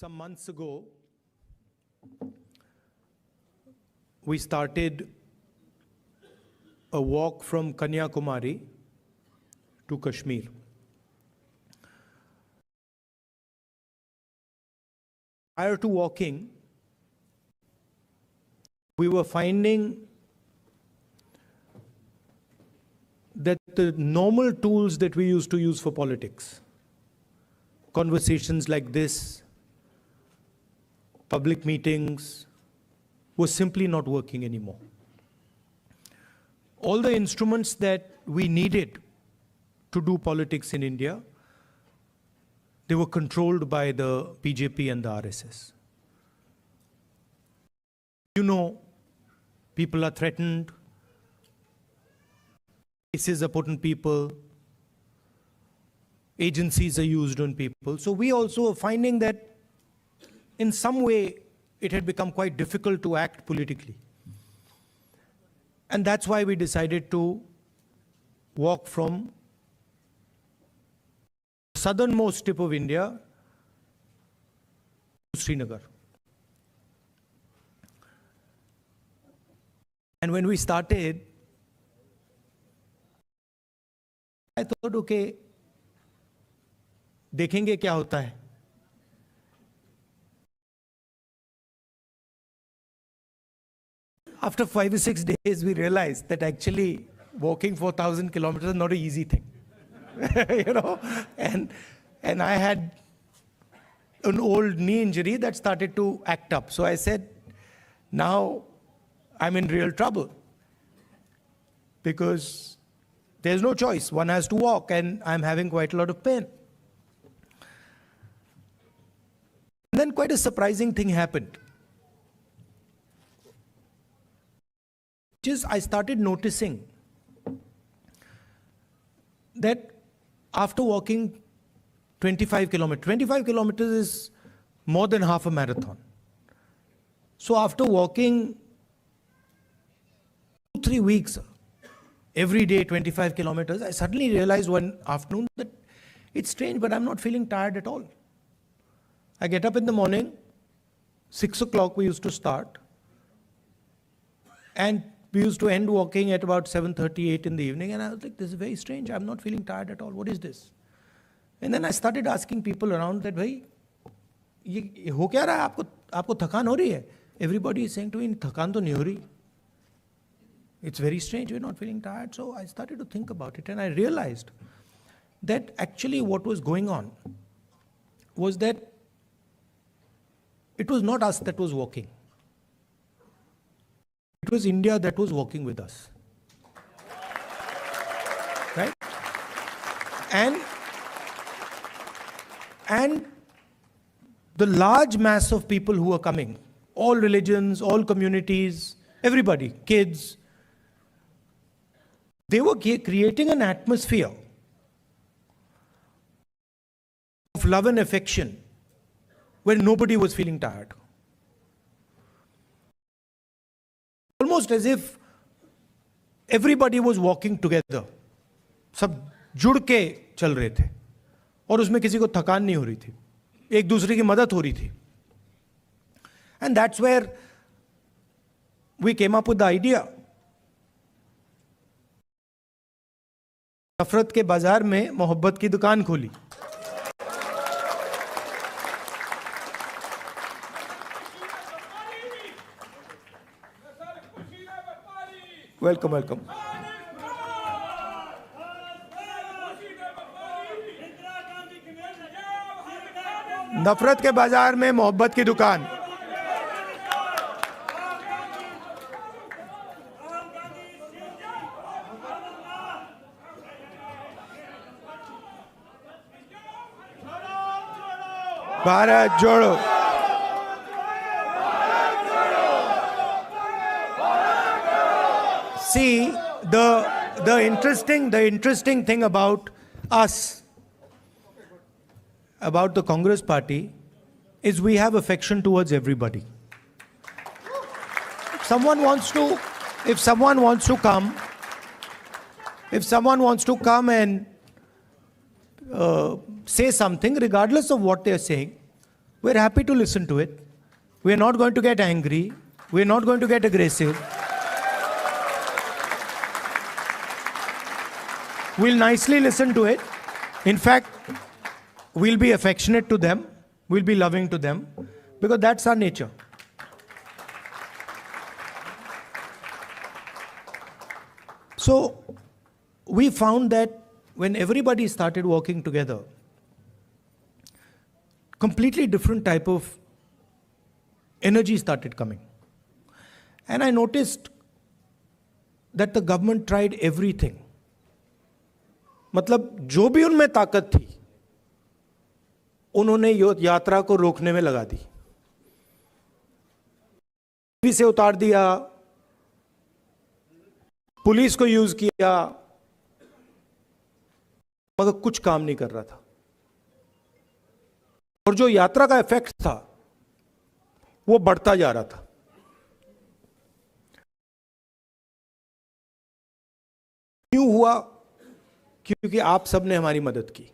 Some months ago, we started a walk from Kanyakumari to Kashmir. Prior to walking, we were finding that the normal tools that we used to use for politics, conversations like this, public meetings, were simply not working anymore. All the instruments that we needed to do politics in India, they were controlled by the BJP and the RSS. You know, people are threatened, cases are put on people, agencies are used on people. So we also are finding that in some way it had become quite difficult to act politically. And that's why we decided to walk from the southernmost tip of India to Srinagar. And when we started, I thought, okay, देखेंगे क्या होता है. After 5 or 6 days, we realized that actually walking 4,000 kilometers is not an easy thing. You know, and I had an old knee injury that started to act up. So I said, now I'm in real trouble because there's no choice. One has to walk and I'm having quite a lot of pain. And then quite a surprising thing happened. I started noticing that after walking 25 kilometers is more than half a marathon. So after walking 2-3 weeks, every day 25 kilometers, I suddenly realized one afternoon that it's strange, but I'm not feeling tired at all. I get up in the morning, 6 o'clock we used to start, and we used to end walking at about 7:38 in the evening, and I was like, this is very strange. I'm not feeling tired at all. What is this? And then I started asking people around that, भाई, ये हो क्या रहा है? आपको थकान हो रही है? Everybody is saying to me, थकान तो नहीं हो रही. It's very strange. We're not feeling tired. So I started to think about it, and I realized that actually what was going on was that it was not us that was walking. It was India that was walking with us. Right? And the large mass of people who are coming, all religions, all communities, everybody, kids, they were creating an atmosphere of love and affection where nobody was feeling tired. Almost as if everybody was walking together. सब जुड़ के चल रहे थे और उसमें किसी को थकान नहीं हो रही थी, एक दूसरे की मदद हो रही थी. And that's where we came up with the idea. नफरत के बाजार में मोहब्बत की दुकान खोली. Welcome, welcome. नफरत के बाजार में मोहब्बत की दुकान. भारत जोड़ो. See, the interesting thing about us, about the Congress party, is we have affection towards everybody. If someone wants to come and say something, regardless of what they're saying, We're happy to listen to it. We're not going to get angry. We're not going to get aggressive. We'll nicely listen to it. In fact, we'll be affectionate to them. We'll be loving to them. Because that's our nature. So, we found that when everybody started working together, completely different type of energy started coming. And I noticed that the government tried everything. मतलब जो भी उनमें ताकत थी, उन्होंने यात्रा को रोकने में लगा दी. टीवी से उतार दिया, पुलिस को यूज किया, मगर कुछ काम नहीं कर रहा था. और जो यात्रा का इफेक्ट था वो बढ़ता जा रहा था. क्यों हुआ? क्योंकि आप सबने हमारी मदद की.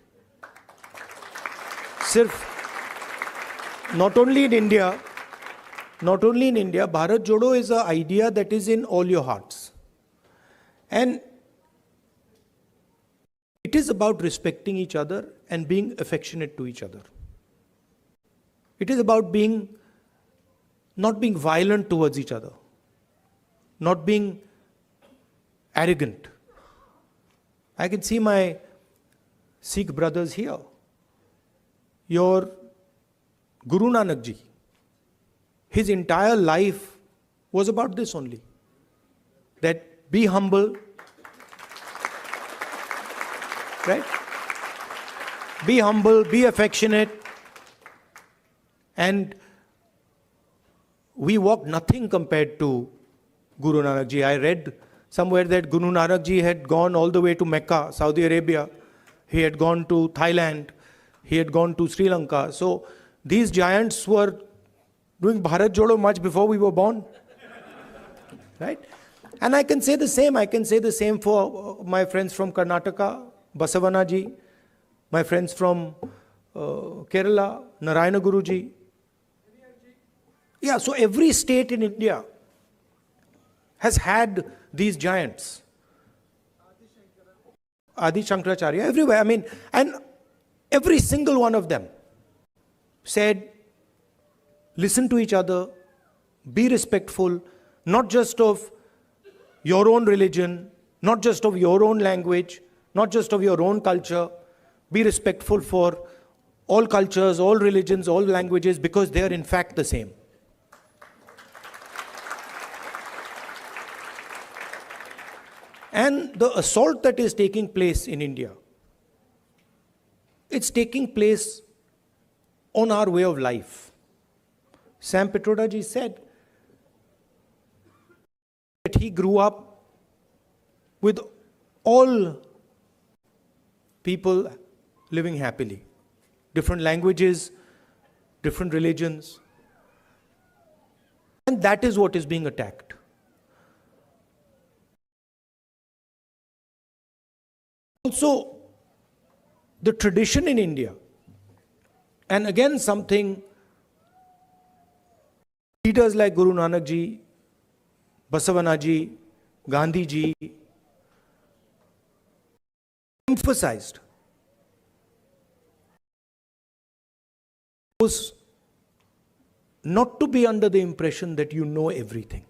सिर्फ not only in India, Bharat Jodo is an idea that is in all your hearts. And it is about respecting each other and being affectionate to each other. It is about not being violent towards each other, not being arrogant. I can see my Sikh brothers here. Your Guru Nanak Ji, his entire life was about this only. That be humble, right? Be humble, be affectionate. And we walk nothing compared to Guru Nanak Ji. I read somewhere that Guru Nanak Ji had gone all the way to Mecca, Saudi Arabia. He had gone to Thailand. He had gone to Sri Lanka. So these giants were doing Bharat Jodo much before we were born. Right? And I can say the same. I can say the same for my friends from Karnataka, Basavana Ji, my friends from Kerala, Narayana Guru Ji. Yeah, so every state in India has had these giants. Adi Shankaracharya, everywhere. I mean, and every single one of them said, listen to each other, be respectful, not just of your own religion, not just of your own language, not just of your own culture. Be respectful for all cultures, all religions, all languages, because they are in fact the same. And the assault that is taking place in India, it's taking place on our way of life. Sam Pitroda ji said that he grew up with all people living happily. Different languages, different religions. And that is what is being attacked. Also, the tradition in India, and again something leaders like Guru Nanak Ji, Basavana Ji, Gandhi Ji emphasized was not to be under the impression that you know everything.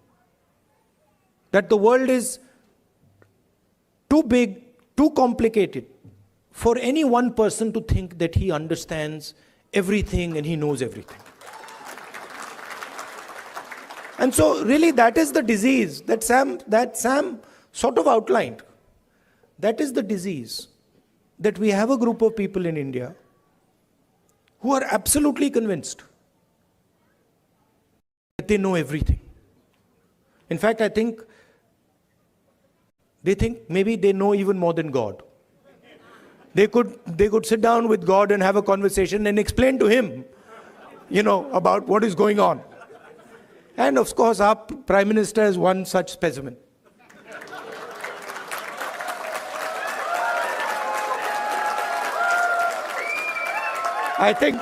That the world is too big, too complicated for any one person to think that he understands everything and he knows everything. And so really that is the disease that Sam sort of outlined. That is the disease, that we have a group of people in India who are absolutely convinced that they know everything. In fact, I think they think maybe they know even more than God. They could sit down with God and have a conversation and explain to him, about what is going on. And of course, our Prime Minister is one such specimen. I think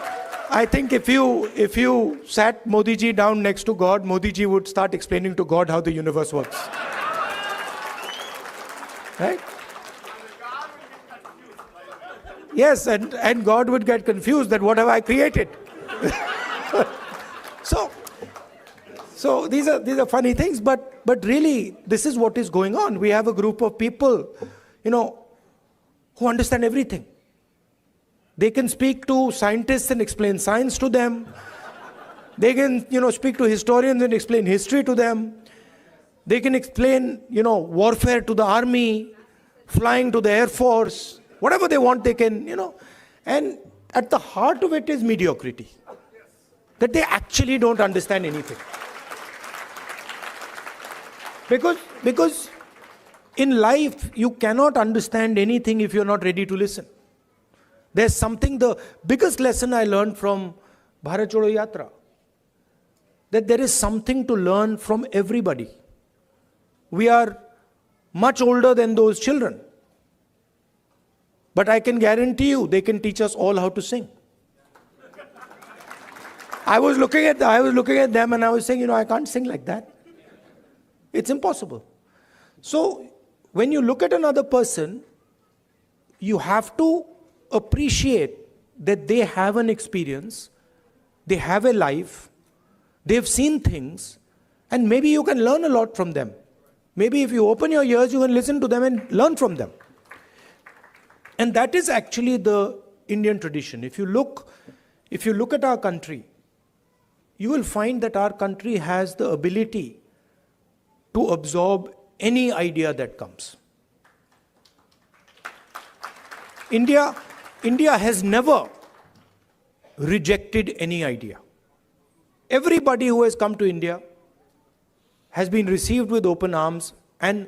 I think if you sat Modi ji down next to God, Modi ji would start explaining to God how the universe works. Right? Yes, and God would get confused that what have I created? So these are funny things, but really this is what is going on. We have a group of people, who understand everything. They can speak to scientists and explain science to them. They can, speak to historians and explain history to them. They can explain, warfare to the army, flying to the Air Force, whatever they want, they can, And at the heart of it is mediocrity. That they actually don't understand anything. Because in life, you cannot understand anything if you're not ready to listen. There's something, the biggest lesson I learned from Bharat Jodo Yatra, that there is something to learn from everybody. We are much older than those children. But I can guarantee you, they can teach us all how to sing. I was looking at them and I was saying, I can't sing like that. It's impossible. So, when you look at another person, you have to appreciate that they have an experience, they have a life, they've seen things, and maybe you can learn a lot from them. Maybe if you open your ears, you can listen to them and learn from them. And that is actually the Indian tradition. If you look at our country, you will find that our country has the ability to absorb any idea that comes. India has never rejected any idea. Everybody who has come to India has been received with open arms, and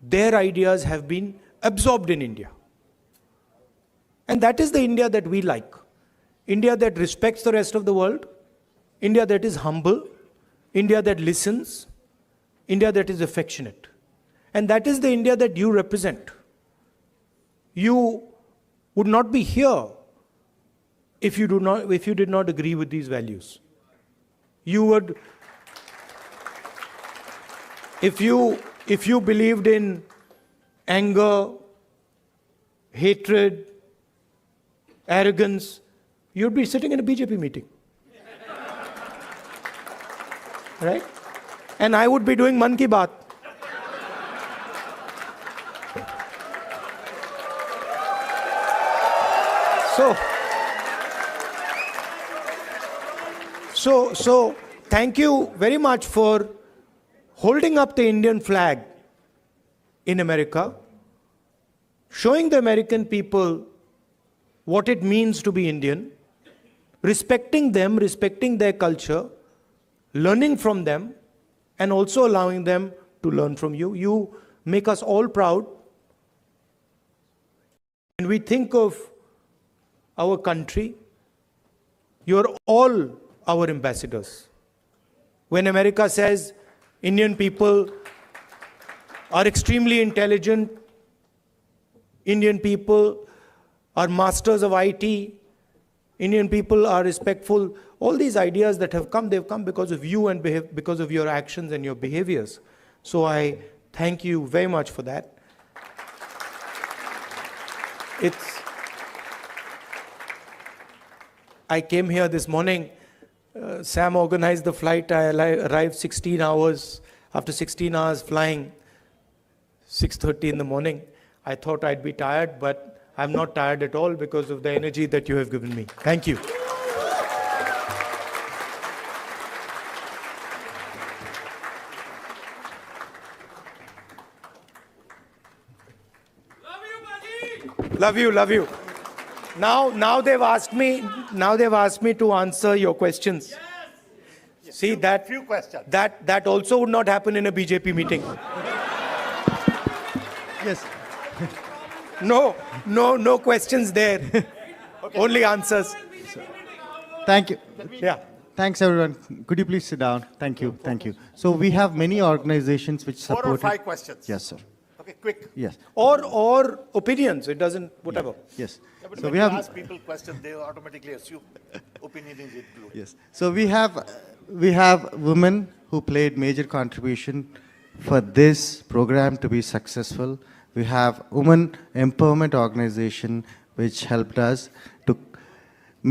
their ideas have been absorbed in India. And that is the India that we like. India that respects the rest of the world, India that is humble, India that listens, India that is affectionate. And that is the India that you represent. You would not be here if you did not agree with these values. You would, if you believed in anger, hatred, arrogance, you'd be sitting in a BJP meeting. Right? And I would be doing Man Ki Baat. So thank you very much for holding up the Indian flag in America, showing the American people what it means to be Indian, respecting them, respecting their culture, learning from them, and also allowing them to learn from you. You make us all proud. When we think of our country, you're all our ambassadors. When America says Indian people are extremely intelligent, Indian people are masters of IT, Indian people are respectful, all these ideas that have come, they've come because of you and because of your actions and your behaviors. So I thank you very much for that. I came here this morning. Sam organized the flight. I arrived 16 hours. After 16 hours flying, 6:30 in the morning. I thought I'd be tired, but I'm not tired at all because of the energy that you have given me. Thank you. Love you, love you. Now they've asked me to answer your questions. Yes. See that few questions. That also would not happen in a BJP meeting. Yes. No questions there. Okay. Only answers. Thank you. Yeah. Thanks, everyone. Could you please sit down? Thank you. Thank you. So we have many organizations which support. 4 or 5 questions. Yes, sir. Okay. quick. Yes. Or opinions, it doesn't, whatever. Yes. Yeah, but So when we you have. ask people questions, they automatically assume opinion is included. Yes. So we have women who played major contribution for this program to be successful. We have women empowerment organization which helped us to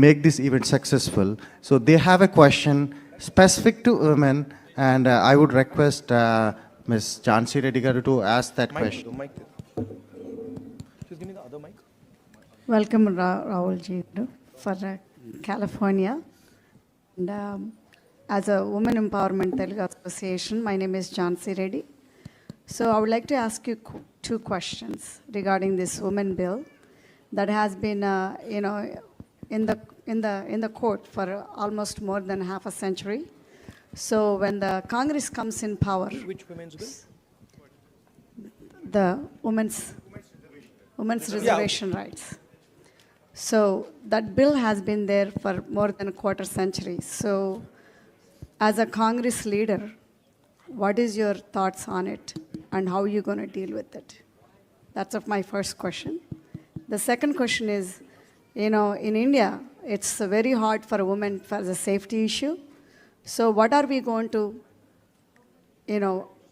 make this event successful. So they have a question specific to women, and I would request Ms. Jhansi Reddy garu to ask that question. Mic. Just give me the other mic. Welcome, Rahul ji, for California. And as a Women Empowerment Telugu Association, my name is Jhansi Reddy. So I would like to ask you two questions regarding this women bill that has been, in the court for almost more than half a century. So when the Congress comes in power, Which women's bill? the women's reservation rights. So that bill has been there for more than a quarter century. So as a Congress leader, what is your thoughts on it and how are you going to deal with it? That's of my first question. The second question is, in India, it's very hard for a woman for the safety issue. So what are we going to,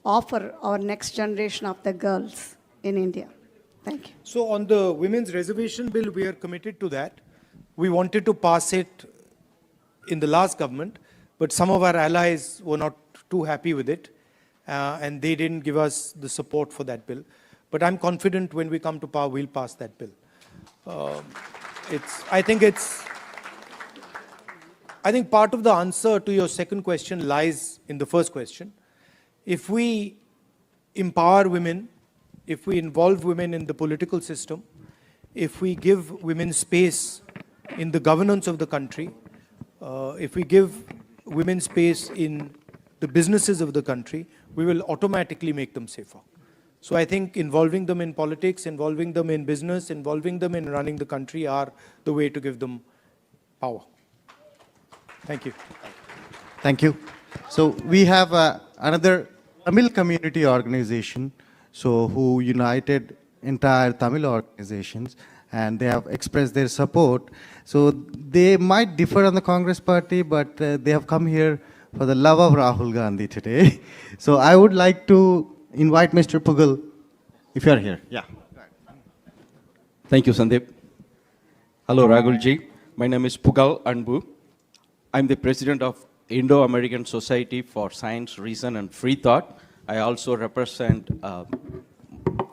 offer our next generation of the girls in India? Thank you. So on the women's reservation bill, we are committed to that. We wanted to pass it in the last government, but some of our allies were not too happy with it, and they didn't give us the support for that bill. But I'm confident when we come to power, we'll pass that bill. I think part of the answer to your second question lies in the first question. If we empower women, if we involve women in the political system, if we give women space in the governance of the country, if we give women space in the businesses of the country, we will automatically make them safer. So I think involving them in politics, involving them in business, involving them in running the country are the way to give them power. Thank you. Thank you. So we have another Tamil community organization, who united entire Tamil organizations, and they have expressed their support. So they might differ on the Congress party, but they have come here for the love of Rahul Gandhi today. So I would like to invite Mr. Pugal, if you are here. Yeah. Thank you, Sandeep. Hello, Rahul ji. My name is Pugal Anbu. I'm the president of Indo-American Society for Science, Reason and Free Thought. I also represent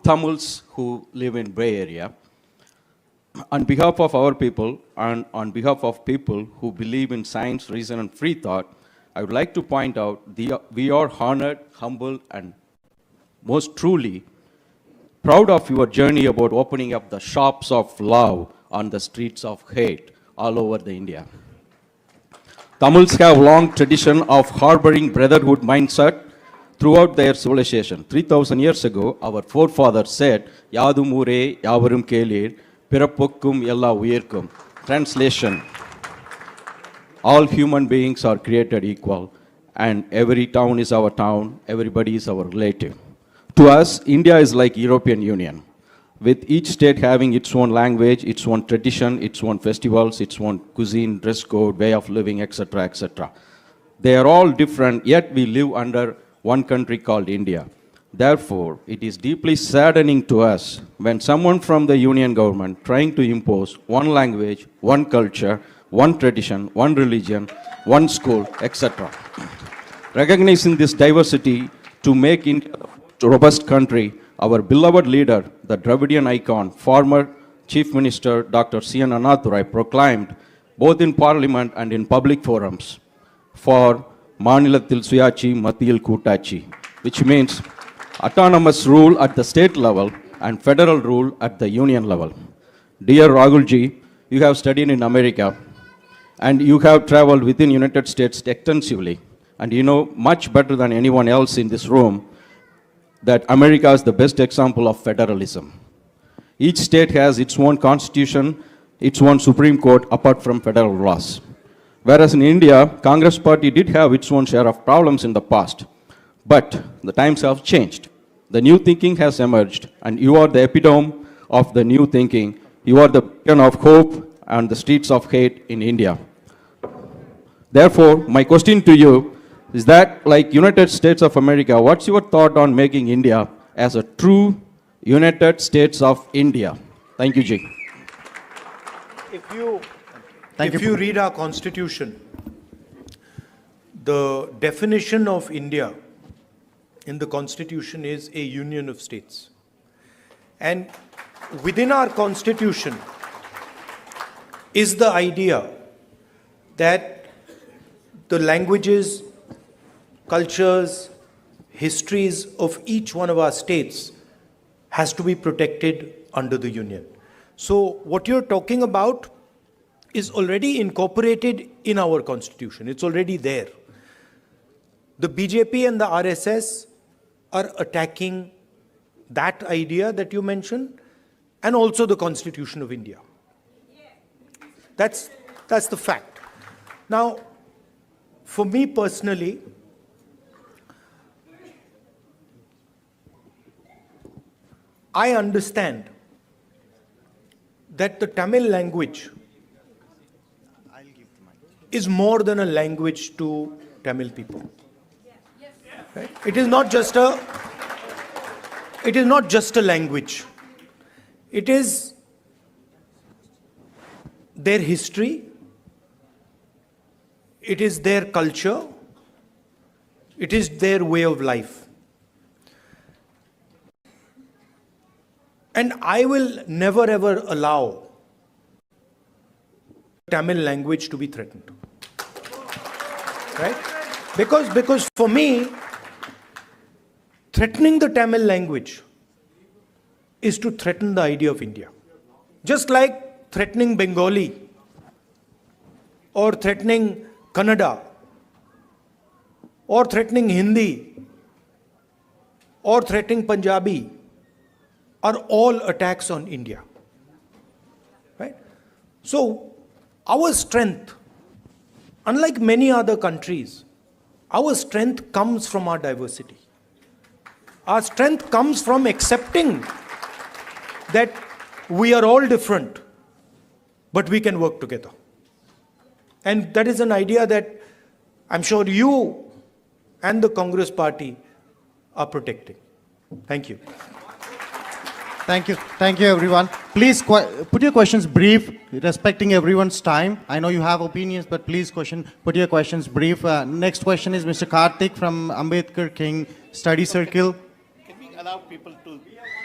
Tamils who live in Bay Area. On behalf of our people and on behalf of people who believe in science, reason and free thought, I would like to point out we are honored, humble and most truly proud of your journey about opening up the shops of love on the streets of hate all over the India. Tamils have long tradition of harboring brotherhood mindset throughout their civilization. 3,000 years ago, our forefathers said, Yadum ure, Yavarum kelir, Pirapokkum yella uyirkum. Translation, all human beings are created equal, and every town is our town, everybody is our relative. To us, India is like European Union, with each state having its own language, its own tradition, its own festivals, its own cuisine, dress code, way of living, etc., etc. They are all different, yet we live under one country called India. Therefore, it is deeply saddening to us when someone from the union government trying to impose one language, one culture, one tradition, one religion, one school, etc. Recognizing this diversity to make India a robust country, our beloved leader, the Dravidian icon, former Chief Minister Dr. C.N. Annadurai proclaimed, both in Parliament and in public forums, for Manilathil Suyachi Mathiyil Kootachi, which means autonomous rule at the state level and federal rule at the union level. Dear Rahul ji, you have studied in America and you have traveled within United States extensively, and you know much better than anyone else in this room that America is the best example of federalism. Each state has its own constitution, its own Supreme Court apart from federal laws. Whereas in India, Congress party did have its own share of problems in the past, but the times have changed. The new thinking has emerged, and you are the epitome of the new thinking. You are the beacon of hope and the streets of hate in India. Therefore, my question to you is that, like United States of America, what's your thought on making India as a true United States of India? Thank you, Ji. If you read our constitution, the definition of India in the constitution is a union of states. And within our constitution is the idea that the languages, cultures, histories of each one of our states has to be protected under the union. So what you're talking about is already incorporated in our constitution. It's already there. The BJP and the RSS are attacking that idea that you mentioned and also the Constitution of India. That's the fact. Now, for me personally, I understand that the Tamil language is more than a language to Tamil people. Right? It is not just a language. It is their history, it is their culture, it is their way of life. And I will never ever allow Tamil language to be threatened. Right? Because for me, threatening the Tamil language is to threaten the idea of India. Just like threatening Bengali or threatening Kannada or threatening Hindi or threatening Punjabi are all attacks on India. Right? So, our strength, unlike many other countries, our strength comes from our diversity. Our strength comes from accepting that we are all different, but we can work together. And that is an idea that I'm sure you and the Congress party are protecting. Thank you. Thank you. Thank you, everyone. Please put your questions brief, respecting everyone's time. I know you have opinions, but please put your questions brief. Next question is Mr. Karthik from Ambedkar King Study Circle. Can we allow people to...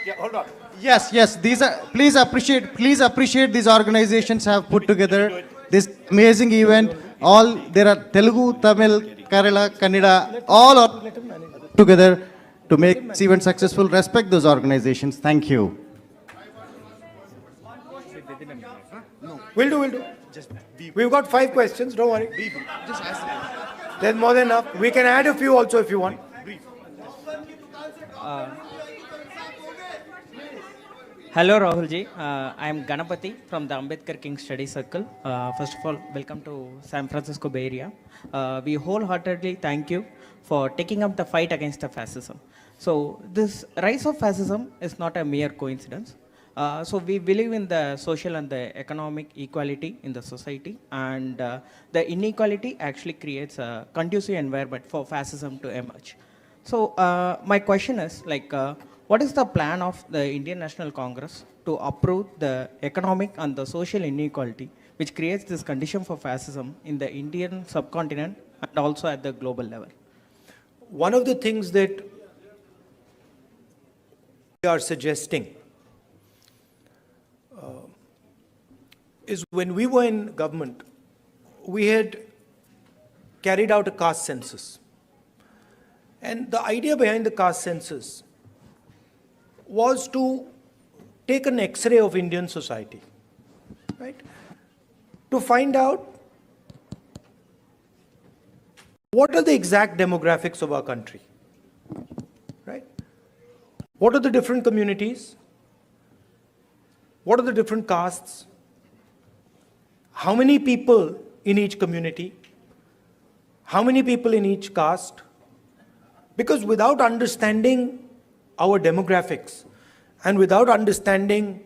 Yeah, hold on. Yes. These are, please appreciate these organizations have put together this amazing event. There are Telugu, Tamil, Kerala, Kannada, all are together to make this event successful. Respect those organizations. Thank you. We'll do. We've got 5 questions, don't worry. There's more than enough. We can add a few also if you want. Hello Rahul ji, I am Ganapati from the Ambedkar King Study Circle. First of all, welcome to San Francisco Bay Area. We wholeheartedly thank you for taking up the fight against the fascism. So this rise of fascism is not a mere coincidence. So we believe in the social and the economic equality in the society, and the inequality actually creates a conducive environment for fascism to emerge. So my question is what is the plan of the Indian National Congress to uproot the economic and the social inequality which creates this condition for fascism in the Indian subcontinent and also at the global level? One of the things that we are suggesting is when we were in government, we had carried out a caste census. And the idea behind the caste census was to take an X-ray of Indian society, right? To find out what are the exact demographics of our country, right? What are the different communities? What are the different castes? How many people in each community? How many people in each caste? Because without understanding our demographics and without understanding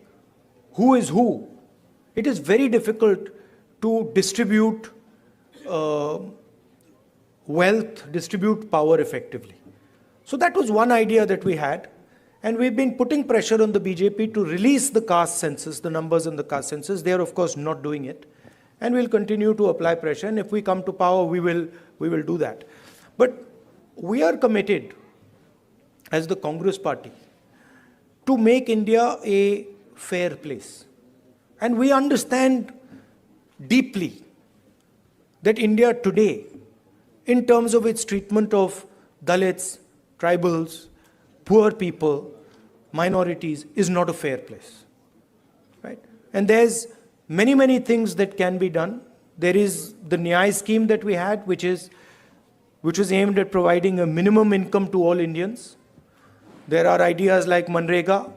who is who, it is very difficult to distribute wealth, distribute power effectively. So that was one idea that we had. And we've been putting pressure on the BJP to release the caste census, the numbers in the caste census. They are, of course, not doing it. And we'll continue to apply pressure. And if we come to power, we will do that. But we are committed, as the Congress party, to make India a fair place. And we understand deeply that India today, in terms of its treatment of Dalits, tribals, poor people, minorities, is not a fair place, right? And there's many things that can be done. There is the Nyay scheme that we had, which was aimed at providing a minimum income to all Indians. There are ideas like Manrega.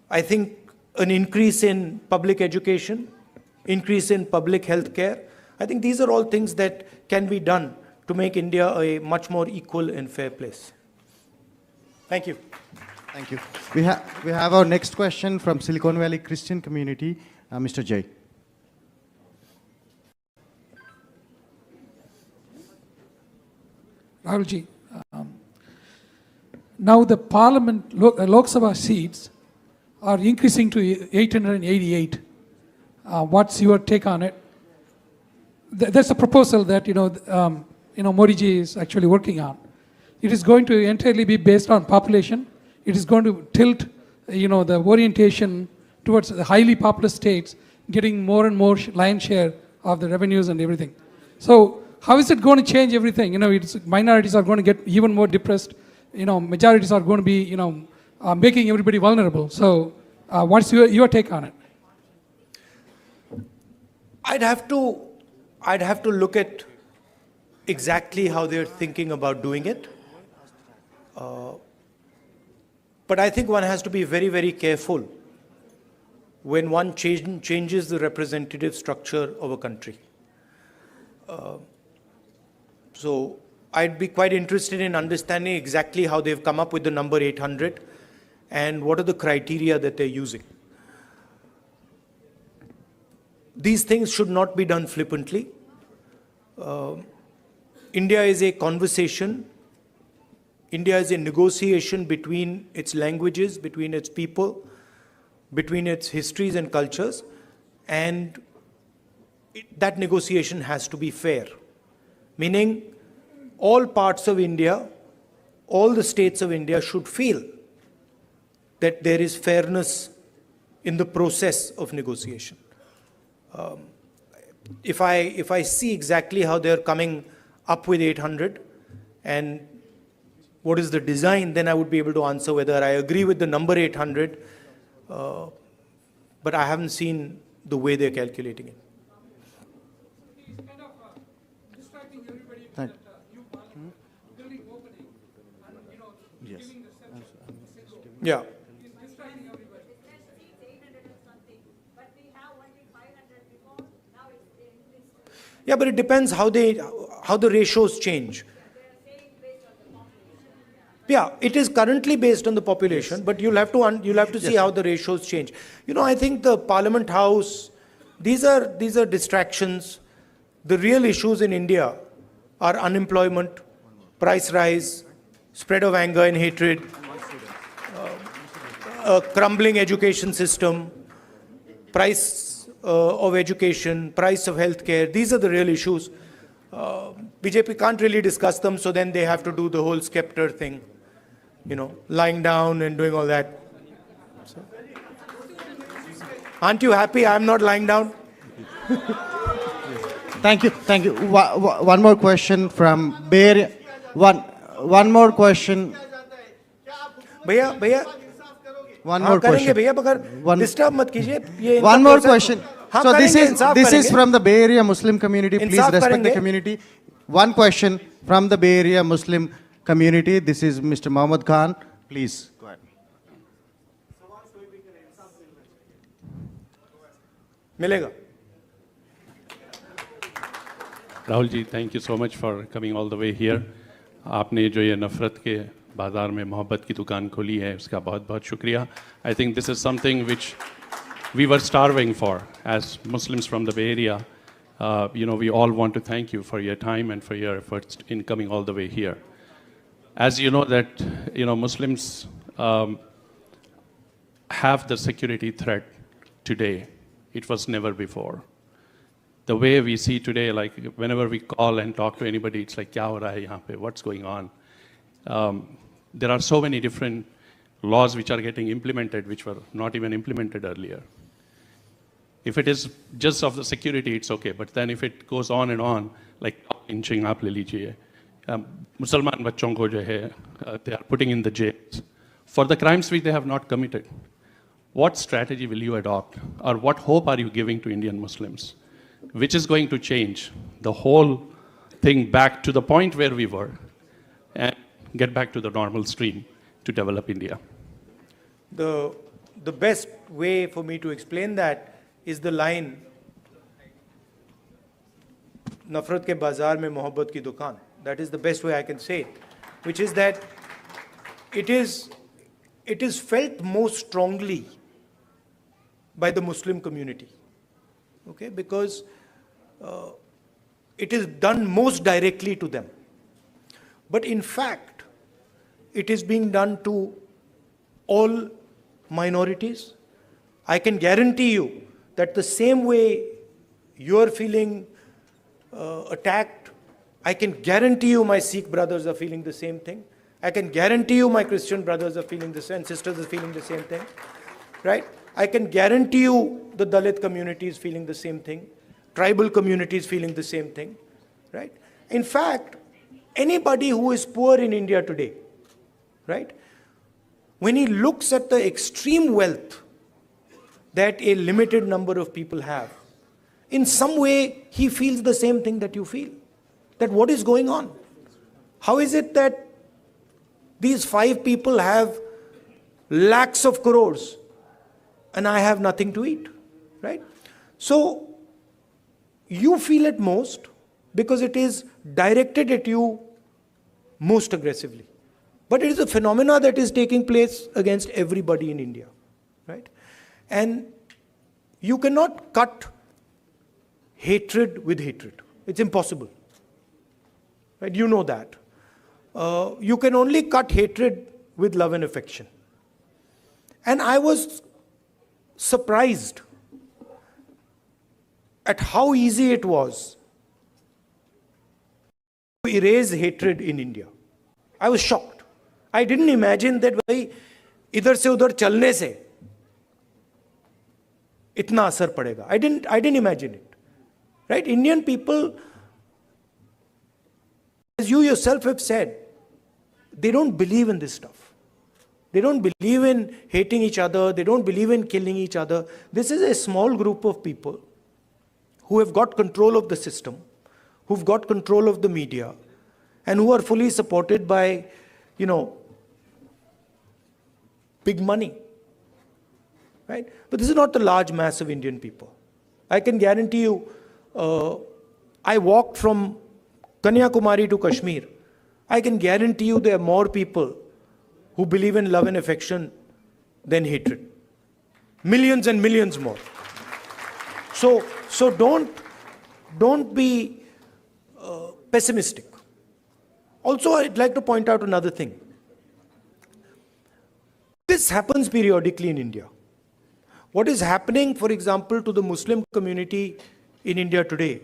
I think an increase in public education, increase in public health care. I think these are all things that can be done to make India a much more equal and fair place. Thank you. Thank you. We have our next question from Silicon Valley Christian community, Mr. Jay. Rahulji, now the Parliament Lok Sabha seats are increasing to 888. What's your take on it? There's a proposal that Modi ji is actually working on. It is going to entirely be based on population. It is going to tilt, the orientation towards the highly populous states, getting more and more lion's share of the revenues and everything. So how is it going to change everything? Minorities are going to get even more depressed. Majorities are going to be, making everybody vulnerable. So what's your take on it? I'd have to look at exactly how they're thinking about doing it. But I think one has to be very careful when one changes the representative structure of a country. So I'd be quite interested in understanding exactly how they've come up with the number 800 and what are the criteria that they're using. These things should not be done flippantly. India is a conversation. India is a negotiation between its languages, between its people, between its histories and cultures, and that negotiation has to be fair. Meaning, all parts of India, all the states of India should feel that there is fairness in the process of negotiation. If I see exactly how they're coming up with 800 and what is the design, then I would be able to answer whether I agree with the number 800, but I haven't seen the way they're calculating it. Thank you. Yes. Yeah. Yeah, but it depends how the ratios change. Yeah, it is currently based on the population, but you'll have to see how the ratios change. I think the Parliament House, these are distractions. The real issues in India are unemployment, price rise, spread of anger and hatred, a crumbling education system, price of education, price of healthcare. These are the real issues. BJP can't really discuss them, so then they have to do the whole scepter thing, lying down and doing all that. So, aren't you happy I'm not lying down? Thank you. One more question from Bay Area. One more question. भैया One more question. भैया मगर disturb मत कीजिए ये One more question. हाँ, So this करेंगे, is from the Bay Area Muslim community. Please Insaf respect the करेंगे। community. One question from the Bay Area Muslim community. This is Mr. Mohammad Khan. Please go ahead. मिलेगा. Rahul ji, thank you so much for coming all the way here. आपने जो ये नफ़रत के बाज़ार में मोहब्बत की दुकान खोली है, उसका बहुत बहुत शुक्रिया. I think this is something which we were starving for as Muslims from the Bay Area. We all want to thank you for your time and for your efforts in coming all the way here. As you know that, Muslims have the security threat today. It was never before. The way we see today, like whenever we call and talk to anybody, it's like, kya ho raha hai yahan pe? What's going on? There are so many different laws which are getting implemented, which were not even implemented earlier. If it is just of the security, it's okay. But then if it goes on and on, like lynching, aap le lijiye. Musalman bachon ko jo hai, they are putting in the jails for the crimes which they have not committed. What strategy will you adopt, or what hope are you giving to Indian Muslims, which is going to change the whole thing back to the point where we were and get back to the normal stream to develop India? The best way for me to explain that is the line, Nafrat ke bazaar mein mohabbat ki dukaan. That is the best way I can say it, which is that it is felt most strongly by the Muslim community, okay, because it is done most directly to them. But in fact, it is being done to all minorities. I can guarantee you that the same way you are feeling attacked, I can guarantee you my Sikh brothers are feeling the same thing. I can guarantee you my Christian brothers are feeling the same, sisters are feeling the same thing, right? I can guarantee you the Dalit community is feeling the same thing, tribal community is feeling the same thing, right? In fact, anybody who is poor in India today, right, when he looks at the extreme wealth that a limited number of people have, in some way he feels the same thing that you feel. That what is going on? How is it that these 5 people have lakhs of crores and I have nothing to eat, right? So you feel it most because it is directed at you most aggressively. But it is a phenomena that is taking place against everybody in India, right? And you cannot cut hatred with hatred. It's impossible, right? You know that. You can only cut hatred with love and affection. And I was surprised at how easy it was to erase hatred in India. I was shocked. I didn't imagine that भाई इधर से उधर चलने से इतना असर पड़ेगा. I didn't imagine it. Right? Indian people, as you yourself have said, they don't believe in this stuff. They don't believe in hating each other. They don't believe in killing each other. This is a small group of people who have got control of the system, who've got control of the media, and who are fully supported by, big money. Right? But this is not the large mass of Indian people. I can guarantee you, I walked from Kanyakumari to Kashmir. I can guarantee you there are more people who believe in love and affection than hatred. Millions and millions more. So don't be pessimistic. Also, I'd like to point out another thing. This happens periodically in India. What is happening, for example, to the Muslim community in India today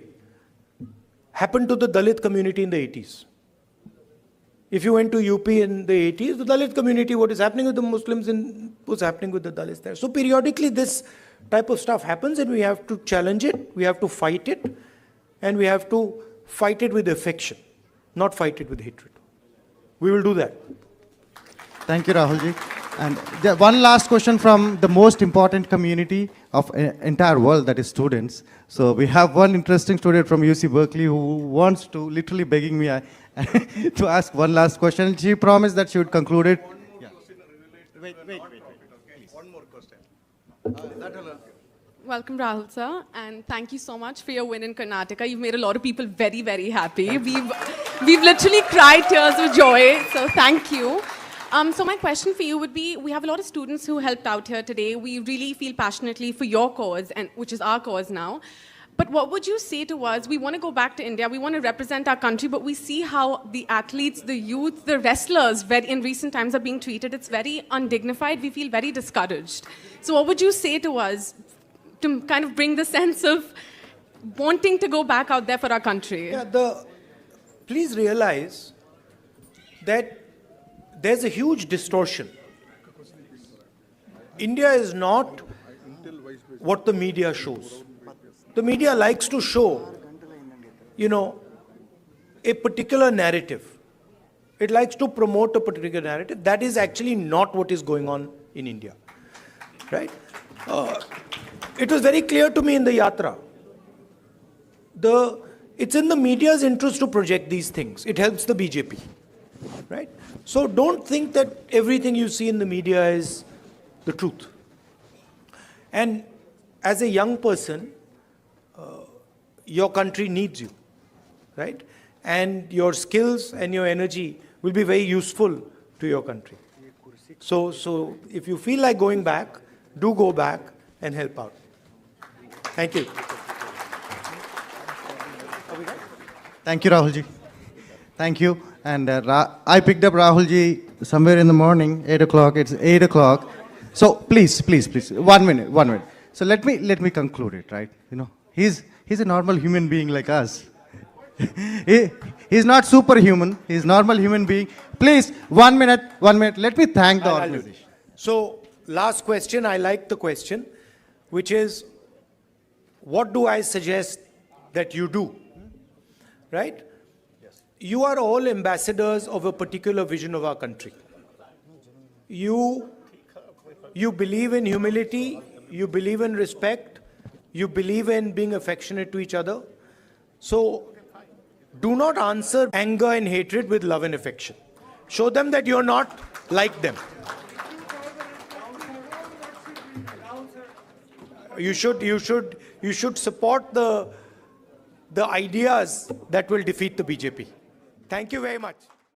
happened to the Dalit community in the 80s. If you went to UP in the 80s, the Dalit community, what is happening with the Muslims was happening with the Dalits there. So periodically this type of stuff happens and we have to challenge it, we have to fight it, and we have to fight it with affection, not fight it with hatred. We will do that. Thank you, Rahulji. And one last question from the most important community of entire world, that is students. So we have one interesting student from UC Berkeley who wants to, literally begging me to ask one last question. She promised that she would conclude it. Yeah. Wait. One more question. Welcome, Rahul sir, and thank you so much for your win in Karnataka. You've made a lot of people very, very happy. We've literally cried tears of joy, so thank you. So my question for you would be, we have a lot of students who helped out here today. We really feel passionately for your cause, and which is our cause now. But what would you say to us? We want to go back to India. We want to represent our country, but we see how the athletes, the youth, the wrestlers in recent times are being treated. It's very undignified. We feel very discouraged. So what would you say to us to kind of bring the sense of wanting to go back out there for our country? Yeah, please realize that there's a huge distortion. India is not what the media shows. The media likes to show, a particular narrative. It likes to promote a particular narrative. That is actually not what is going on in India, right? It was very clear to me in the Yatra. It's in the media's interest to project these things. It helps the BJP, right? So don't think that everything you see in the media is the truth. And as a young person, your country needs you, right? And your skills and your energy will be very useful to your country. So if you feel like going back, do go back and help out. Thank you. Thank you, Rahulji. Thank you. And I picked up Rahulji somewhere in the morning, 8 o'clock. It's 8 o'clock. So please, 1 minute. So let me conclude it, right? He's a normal human being like us. He's not superhuman. He's a normal human being. Please, 1 minute. Let me thank the organization. So last question, I like the question, which is, what do I suggest that you do? Right? You are all ambassadors of a particular vision of our country. You believe in humility, you believe in respect, you believe in being affectionate to each other. So do not answer anger and hatred with love and affection. Show them that you're not like them. You should support the ideas that will defeat the BJP. Thank you very much.